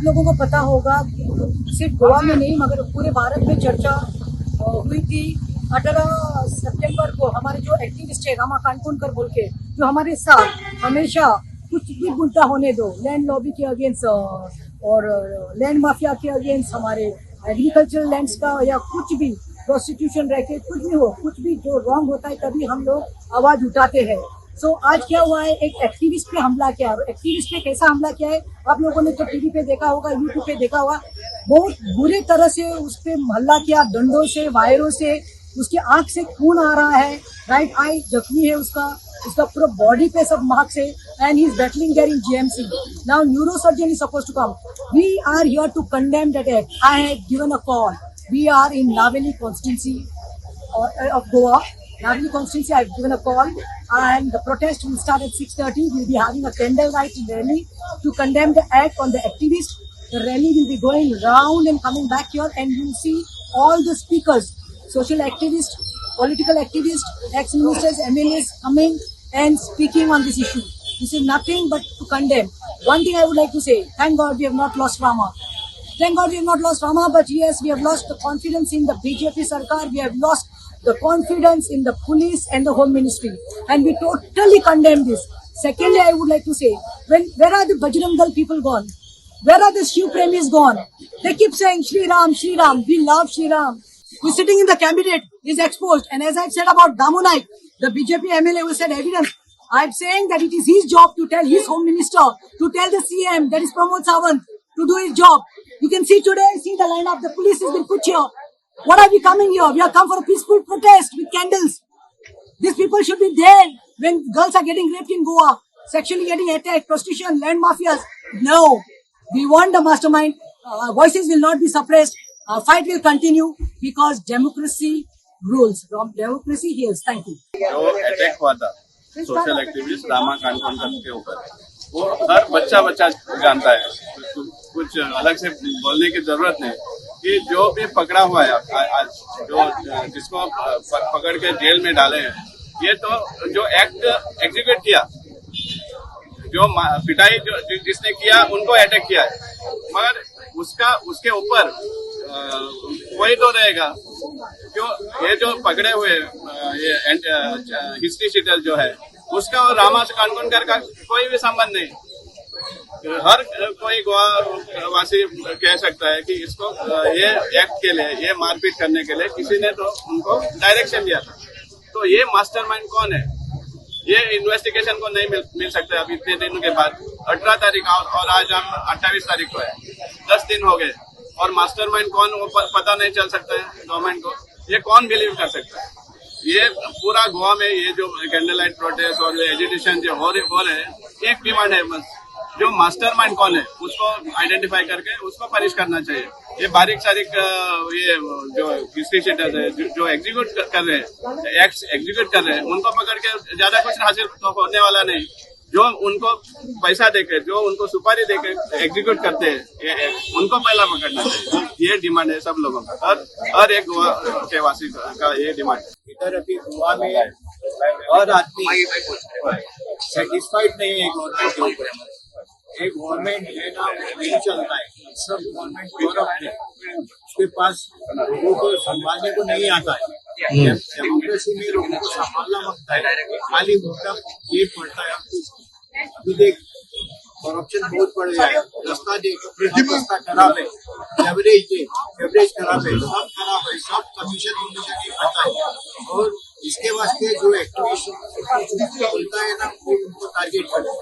लोगों को पता होगा, सिर्फ गोवा में नहीं मगर पूरे भारत में चर्चा हुई थी 18 सितंबर को। हमारे जो एक्टिविस्ट है रामा कानपुनकर बोल के, जो हमारे साथ हमेशा कुछ भी उल्टा होने दो, लैंड लॉबी के अगेंस्ट और लैंड माफिया के अगेंस्ट, हमारे एग्रीकल्चरल लैंड्स का या कुछ भी प्रोस्टिट्यूशन रह के कुछ भी हो, कुछ भी जो रॉन्ग होता है तभी हम लोग आवाज उठाते हैं। सो आज क्या हुआ है, एक एक्टिविस्ट पे हमला किया। एक्टिविस्ट पे कैसा हमला किया है आप लोगों ने तो टीवी पे देखा होगा, यूट्यूब पे देखा होगा। बहुत बुरी तरह से उस पे हमला किया, डंडों से, वायरों से। उसकी आंख से खून आ रहा है, राइट आई जख्मी है उसका पूरा बॉडी पे सब मार्क्स है, and he is battling there in GMC. Now neurosurgeon is supposed to come. We are here to condemn that act. I have given a call. We are in Navelim constituency of Goa, Nagari constituency. I have given a call, and the protest will start at 6:30. We will be having a candlelight rally to condemn the act on the activists. The rally will be going round and coming back here, and you will see all the speakers, social activists, political activists, ex-ministers, MLAs coming and speaking on this issue. This is nothing but to condemn. One thing I would like to say, thank God we have not lost Rama. Thank God we have not lost Rama, but yes, we have lost the confidence in the BJP Sarkar. We have lost the confidence in the police and the Home Ministry, and we totally condemn this. Secondly, I would like to say, where are the Bajrang Dal people gone? Where are the Shiv Premis gone? They keep saying Shri Ram, Shri Ram. We love Shri Ram. He's sitting in the cabinet, is exposed. And as I've said about Damu Naik, the BJP MLA who said evidence, I'm saying that it is his job to tell his Home Minister, to tell the CM, that is Pramod Sawant, to do his job. You can see today, see the lineup, the police has been put here. What are we coming here? We have come for a peaceful protest with candles. These people should be there when girls are getting raped in Goa, sexually getting attacked, prostitution, land mafias. No. We want the mastermind. Voices will not be suppressed. Our fight will continue because democracy rules. Democracy heals. Thank you. जो attack हुआ था social activist Rama कानपुनकर के ऊपर, वो हर बच्चा जानता है। कुछ अलग से बोलने की जरूरत नहीं कि जो भी पकड़ा हुआ है आज, जो जिसको पकड़ के जेल में डाले हैं, ये तो जो एक्ट एग्जीक्यूट किया, जो पिटाई जो जिसने किया उनको अटैक किया है, मगर उसके ऊपर वही तो रहेगा। क्यों ये जो पकड़े हुए ये हिस्ट्री शीटर जो है, उसका और रामा कानपुनकर का कोई भी संबंध नहीं। हर कोई गोवा वासी कह सकता है कि इसको ये एक्ट के लिए, ये मारपीट करने के लिए किसी ने तो उनको डायरेक्शन दिया था। तो ये मास्टरमाइंड कौन है, ये इन्वेस्टिगेशन को नहीं मिल सकता अभी इतने दिनों के बाद। 18 तारीख और आज हम 28 तारीख को है, 10 दिन हो गए और मास्टरमाइंड कौन वो पता नहीं चल सकता है गवर्नमेंट को। ये कौन बिलीव कर सकता है? ये पूरा गोवा में ये जो कैंडल लाइट प्रोटेस्ट और एजुटेशन जो हो रहे हैं, एक डिमांड है बस, जो मास्टरमाइंड कौन है उसको आइडेंटिफाई करके उसको पनिश करना चाहिए। ये बारीक सारीक ये जो हिस्ट्री शीटर्स है जो एग्जीक्यूट कर रहे हैं, एक्ट एग्जीक्यूट कर रहे हैं, उनको पकड़ के ज्यादा कुछ हासिल होने वाला नहीं। जो उनको पैसा देके, जो उनको सुपारी देके एग्जीक्यूट करते हैं, उनको पहला पकड़ना चाहिए। ये डिमांड है सब लोगों का, हर एक गोवा के वासी का ये डिमांड है। इधर अभी गोवा में हर आदमी सेटिस्फाइड नहीं है गवर्नमेंट के ऊपर। एक गवर्नमेंट है ना, नहीं चलता है, सब गवर्नमेंट करप्ट है, उसके पास लोगों को संभालने को नहीं आता है। डेमोक्रेसी में लोगों को संभालना मांगता है, खाली मतलब ये पड़ता है। अभी देख करप्शन बहुत बढ़ गया है, रास्ता देख, रास्ता खराब है, एवरेज खराब है, सब खराब है, सब कमीशन नहीं खाता है। और इसके वास्ते जो एक्टिविस्ट बोलता है ना, वो उनको टारगेट करता है।